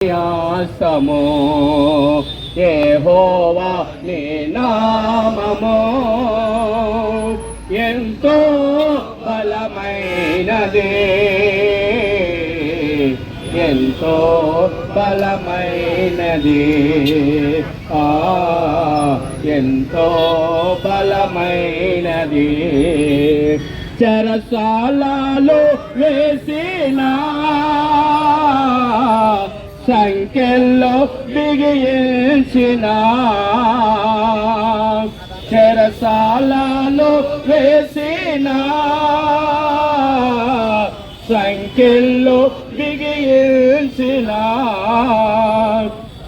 యాసము యెహోవా నీ నామము ఎంతో బలమైనది, ఎంతో బలమైనది, ఎంతో బలమైనది. చెరసాలలో వేసిన సంఖ్యల్లో బిగించిన, చెరసాలలో వేసిన సంఖ్యల్లో బిగించిన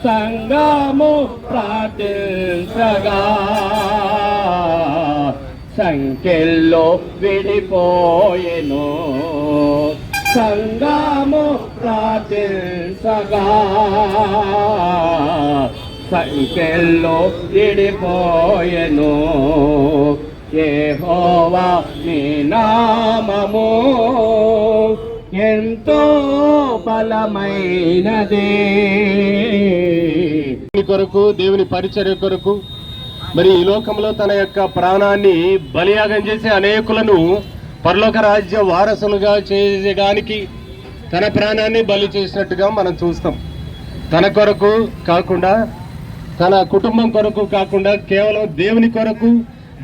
సంఘము ప్రార్థించగా సంఖ్యల్లో విడిపోయెను. సంఘము ప్రార్థించగా సంఖ్యల్లో విడిపోయెను. యెహోవా నీ నామము ఎంతో బలమైనది. కొరకు దేవుని పరిచర్య కొరకు మరి ఈ లోకంలో తన యొక్క ప్రాణాన్ని బలియాగం చేసి అనేకులను పరలోక రాజ్య వారసులుగా చేయడానికి తన ప్రాణాన్ని బలి చేసినట్టుగా మనం చూస్తాం. తన కొరకు కాకుండా, తన కుటుంబం కొరకు కాకుండా, కేవలం దేవుని కొరకు,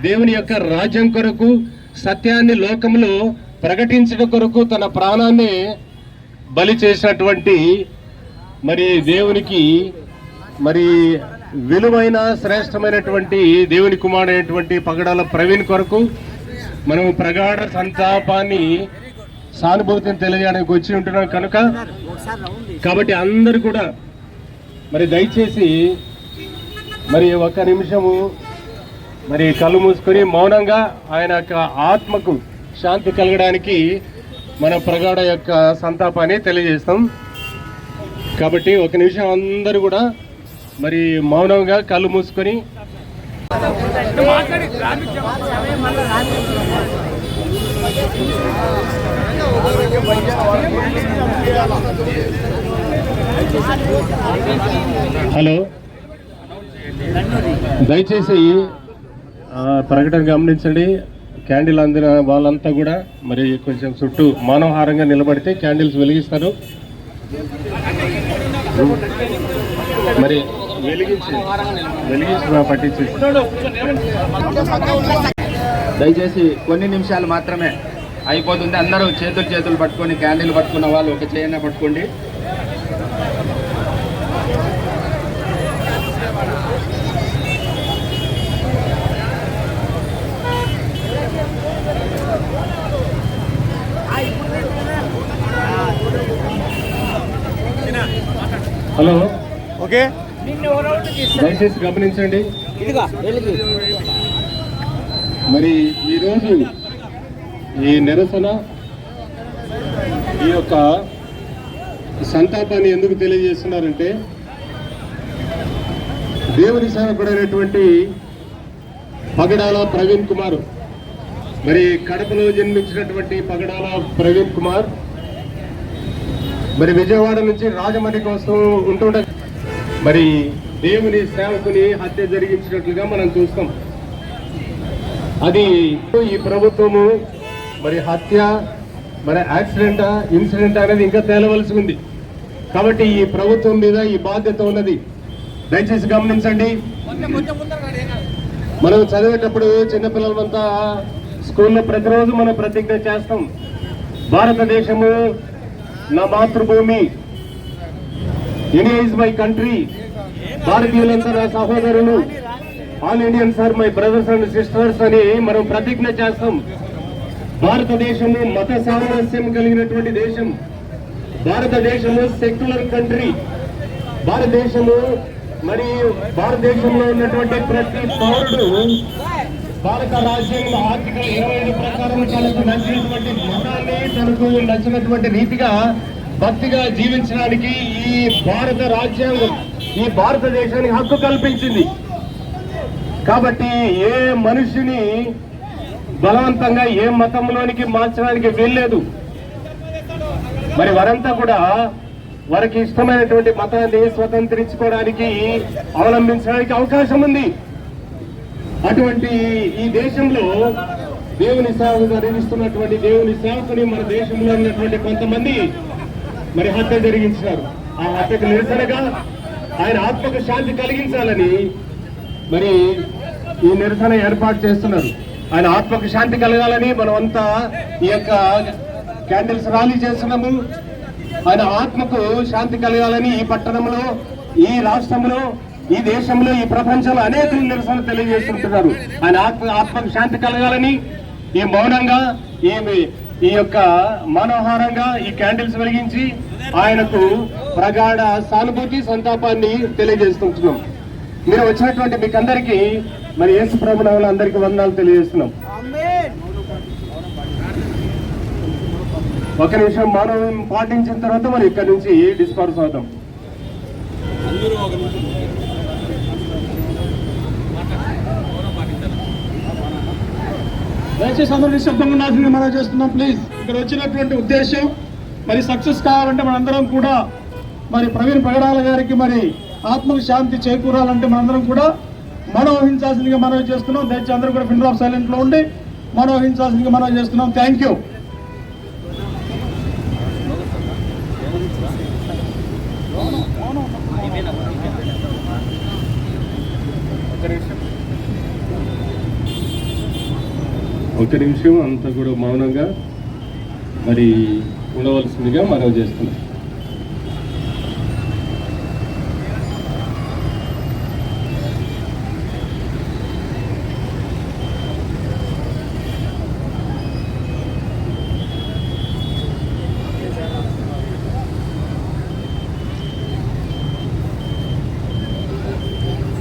దేవుని యొక్క రాజ్యం కొరకు, సత్యాన్ని లోకంలో ప్రకటించడం కొరకు తన ప్రాణాన్ని బలి చేసినటువంటి మరి దేవునికి మరి విలువైన శ్రేష్టమైనటువంటి దేవుని కుమారుడైనటువంటి పగడాల ప్రవీణ్ కొరకు మనం ప్రగాఢ సంతాపాన్ని, సానుభూతిని తెలియజేయడానికి వచ్చి ఉంటున్నాం కనుక కాబట్టి అందరూ కూడా మరి దయచేసి మరి ఒక నిమిషము మరి కళ్ళు మూసుకొని మౌనంగా ఆయన యొక్క ఆత్మకు శాంతి కలగడానికి మన ప్రగాఢ యొక్క సంతాపాన్ని తెలియజేస్తాం. కాబట్టి ఒక నిమిషం అందరూ కూడా మరి మౌనంగా కళ్ళు మూసుకొని హలో, దయచేసి ప్రకటన గమనించండి. క్యాండిల్ అందిన వాళ్ళంతా కూడా మరి కొంచెం చుట్టూ మానవహారంగా నిలబడితే క్యాండిల్స్ వెలిగిస్తారు. మరి వెలిగించి పట్టించి దయచేసి కొన్ని నిమిషాలు మాత్రమే అయిపోతుంది. అందరూ చేతులు పట్టుకొని, క్యాండిల్ పట్టుకున్న వాళ్ళు ఒక చేయన పట్టుకోండి. హలో, ఓకే, దయచేసి గమనించండి. మరి ఈరోజు ఈ నిరసన, ఈ యొక్క సంతాపాన్ని ఎందుకు తెలియజేస్తున్నారంటే దేవుని సేవకుడైనటువంటి పగడాల ప్రవీణ్ కుమార్, మరి కడపలో జన్మించినటువంటి పగడాల ప్రవీణ్ కుమార్ మరి విజయవాడ నుంచి రాజమండ్రి కోసం ఉంటుండే మరి దేవుని సేవకుని హత్య జరిగించినట్లుగా మనం చూస్తాం. అది ఈ ప్రభుత్వము మరి హత్య, మరి యాక్సిడెంటా, ఇన్సిడెంట్ అనేది ఇంకా తేలవలసి ఉంది. కాబట్టి ఈ ప్రభుత్వం మీద ఈ బాధ్యత ఉన్నది. దయచేసి గమనించండి. మనం చదివేటప్పుడు చిన్నపిల్లలంతా స్కూల్లో ప్రతిరోజు మనం ప్రతిజ్ఞ చేస్తాం. భారతదేశము నా మాతృభూమి, ఇండియా ఇస్ మై కంట్రీ, భారతీయులంతా నా సహోదరులు, all Indians are my brothers and sisters అని మనం ప్రతిజ్ఞ చేస్తాం. భారతదేశము మత సామరస్యం కలిగినటువంటి దేశం, భారతదేశము సెక్యులర్ కంట్రీ, భారతదేశము మరి భారతదేశంలో ఉన్నటువంటి ప్రతి పౌరుడు భారత రాజ్యాంగ ఆర్టికల్ 25 ప్రకారం తనకు నచ్చినటువంటి మతాన్ని, తనకు నచ్చినటువంటి రీతిగా భక్తిగా జీవించడానికి ఈ భారత రాజ్యాంగం ఈ భారతదేశానికి హక్కు కల్పించింది. కాబట్టి ఏ మనిషిని బలవంతంగా ఏ మతంలోనికి మార్చడానికి వీల్లేదు. మరి వారంతా కూడా వారికి ఇష్టమైనటువంటి మతాన్ని స్వతంత్రించుకోవడానికి అవలంబించడానికి అవకాశం ఉంది. అటువంటి ఈ దేశంలో దేవుని సేవకు నిర్వహిస్తున్నటువంటి దేవుని సేవకుని మన దేశంలో ఉన్నటువంటి కొంతమంది మరి హత్య జరిగించారు. ఆ హత్యకు నిరసనగా ఆయన ఆత్మకు శాంతి కలిగించాలని మరి ఈ నిరసన ఏర్పాటు చేస్తున్నారు. ఆయన ఆత్మకు శాంతి కలగాలని మనం అంతా ఈ యొక్క క్యాండిల్స్ ర్యాలీ చేస్తున్నాము. ఆయన ఆత్మకు శాంతి కలగాలని ఈ పట్టణంలో, ఈ రాష్ట్రంలో, ఈ దేశంలో, ఈ ప్రపంచంలో అనేక నిరసన తెలియజేస్తుంటున్నారు. ఆయన ఆత్మకు శాంతి కలగాలని ఈ మౌనంగా ఈ యొక్క మనోహారంగా ఈ క్యాండిల్స్ వెలిగించి ఆయనకు ప్రగాఢ సానుభూతి, సంతాపాన్ని తెలియజేస్తుంటున్నాం. మీరు వచ్చినటువంటి మీకు అందరికీ మరి యేసు ప్రభు నామమున అందరికీ వందనాలు తెలియజేస్తున్నాం. ఒక నిమిషం మౌనం పాటించిన తర్వాత మరి ఇక్కడి నుంచి డిస్పర్స్ అవుతాం. దయచేసి అందరూ నిశ్శబ్దంగా ఉండాల్సింది మనం చేస్తున్నాం. ప్లీజ్, ఇక్కడ వచ్చినటువంటి ఉద్దేశం మరి సక్సెస్ కావాలంటే మనందరం కూడా మరి ప్రవీణ్ పగడాల గారికి మరి ఆత్మకు శాంతి చేకూరాలంటే మనందరం కూడా మనోహించాల్సిందిగా మనం చేస్తున్నాం. దయచేసి అందరూ కూడా పిన్ డ్రాప్ సైలెంట్ లో ఉండి మనోహించాల్సిందిగా మనం చేస్తున్నాం. Thank you. ఒక నిమిషం అంతా కూడా మౌనంగా మరి ఉండవలసిందిగా మనం చేస్తున్నాం.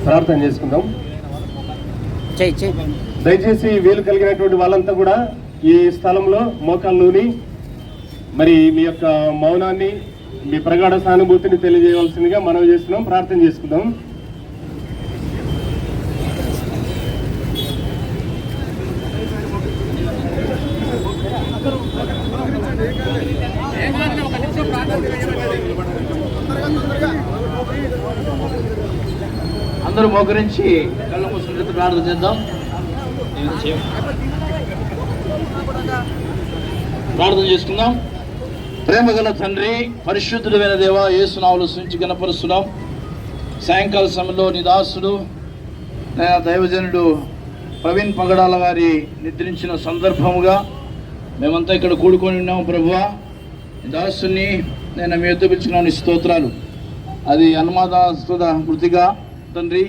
ప్రార్థన చేసుకుందాం. దయచేసి వీలు కలిగినటువంటి వాళ్ళంతా కూడా ఈ స్థలంలో మోకాల్లోని మరి మీ యొక్క మౌనాన్ని, మీ ప్రగాఢ సానుభూతిని తెలియజేయవలసిందిగా మనం చేస్తున్నాం. ప్రార్థన చేసుకుందాం. అందరూ మోకరించి కళ్ళ మూసుకుని ప్రార్థన చేద్దాం. ప్రార్థన చేసుకుందాం. ప్రేమ గల తండ్రి, పరిశుద్ధుడైన దేవ, యేసు నామములో స్తుతించి గణపరుస్తున్నాం. సాయంకాల సమయంలో నీ దాసుడు దైవజనుడు ప్రవీణ్ పగడాల గారి నిద్రించిన సందర్భముగా మేమంతా ఇక్కడ కూడుకొని ఉన్నాము. ప్రభువా, నీ దాసుని నేను మీ యొద్ద పిలుచుకున్నాను. స్తోత్రాలు. అది అనుమానాస్పద మృతిగా తండ్రి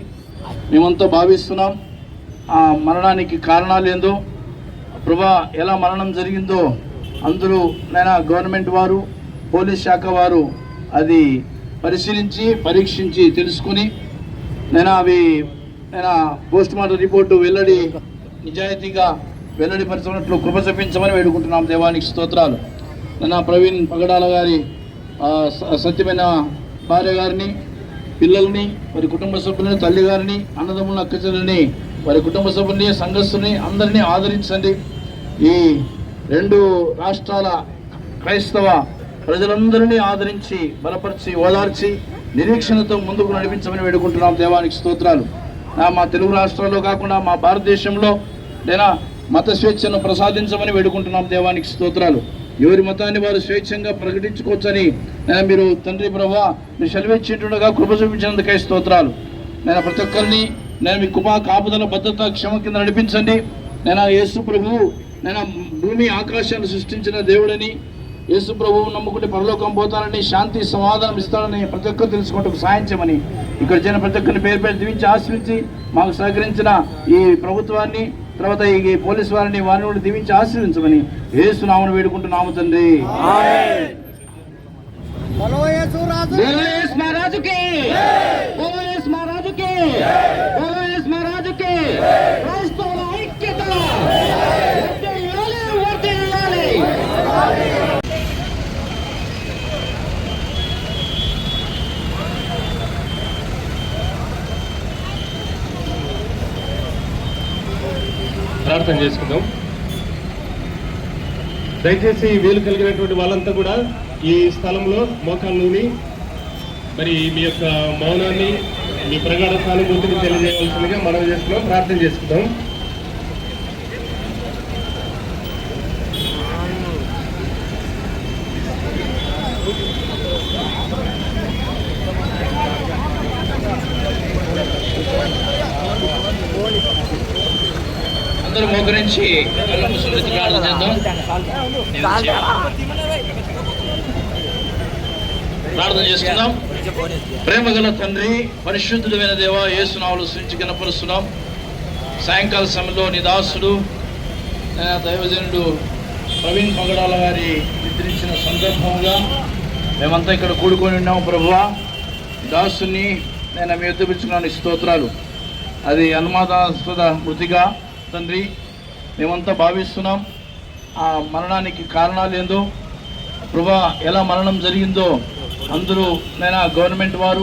మేమంతా భావిస్తున్నాం. ఆ మరణానికి కారణాలు ఏందో ప్రభా, ఎలా మరణం జరిగిందో అందరూ నైనా గవర్నమెంట్ వారు, పోలీస్ శాఖ వారు అది పరిశీలించి పరీక్షించి తెలుసుకుని అవి పోస్ట్ మార్టం రిపోర్టు నిజాయితీగా వెల్లడిపరచినట్లు కృప చూపించమని వేడుకుంటున్నాం. దేవానికి స్తోత్రాలు. ప్రవీణ్ పగడాల గారి సత్యమైన భార్య గారిని, పిల్లల్ని, వారి కుటుంబ సభ్యులని, తల్లి గారిని, అన్నదమ్ముల అక్కచెల్లని, వారి కుటుంబ సభ్యుల్ని, సంఘస్థుల్ని అందరినీ ఆదరించండి. ఈ 2 రాష్ట్రాల క్రైస్తవ ప్రజలందరినీ ఆదరించి, బలపరిచి, ఓదార్చి, నిరీక్షణతో ముందుకు నడిపించమని వేడుకుంటున్నాం. దేవానికి స్తోత్రాలు. మా తెలుగు రాష్ట్రాల్లో కాకుండా మా భారతదేశంలో మత స్వేచ్ఛను ప్రసాదించమని వేడుకుంటున్నాం. దేవానికి స్తోత్రాలు. ఎవరి మతాన్ని వారు స్వేచ్ఛంగా ప్రకటించుకోవచ్చని మీరు తండ్రి ప్రభువా మీరు సెలవిచ్చేట్టుగా కృప చూపించినందుకై స్తోత్రాలు. ప్రతి ఒక్కరిని మీ కృపా కాపుదల భద్రత క్షమ కింద నడిపించండి. యేసు ప్రభువు భూమి ఆకాశాన్ని సృష్టించిన దేవుడని, యేసు ప్రభువు నమ్ముకుంటే పరలోకం పోతానని, శాంతి సమాధానం ఇస్తాడని ప్రతి ఒక్కరు తెలుసుకుంటూ సాయం చేయమని ఇక్కడ చేసిన ప్రతి ఒక్కరిని పేరు పేరు దీవించి ఆశ్రయించి మాకు సహకరించిన ఈ ప్రభుత్వాన్ని, తర్వాత ఈ పోలీసు వారిని కూడా దీవించి ఆశీర్వించమని యేసు నామమున వేడుకుంటున్నాము తండ్రి. ప్రార్థన చేసుకుందాం. దయచేసి వీలు కలిగినటువంటి వాళ్ళంతా కూడా ఈ స్థలంలో మోకాళ్ళుని మరి మీ యొక్క మౌనాన్ని, మీ ప్రగాఢ సానుభూతిని తెలియజేయవలసిందిగా మనం చేస్తున్నాం. ప్రార్థన చేసుకుందాం. అందరూ మోకరించి కళ్ళ మూసుకొని ప్రార్థన చేద్దాం. ప్రార్థన చేసుకుందాం. ప్రేమగల తండ్రి, పరిశుద్ధుడైన దేవా, యేసు నామములో స్తుతించి ఘనపరుస్తున్నాం. సాయంకాల సమయంలో నీ దాసుడు దైవజనుడు ప్రవీణ్ పగడాల గారి నిద్రించిన సందర్భంగా మేమంతా ఇక్కడ కూడుకొని ఉన్నాము. ప్రభువా, దాసుని నేను మీ యొద్ద పిలుచుకున్నాను. స్తోత్రాలు. అది అనుమానాస్పద మృతిగా తండ్రి మేమంతా భావిస్తున్నాం. ఆ మరణానికి కారణాలు ఏందో, ప్రభువా, ఎలా మరణం జరిగిందో అందరూ నేను గవర్నమెంట్ వారు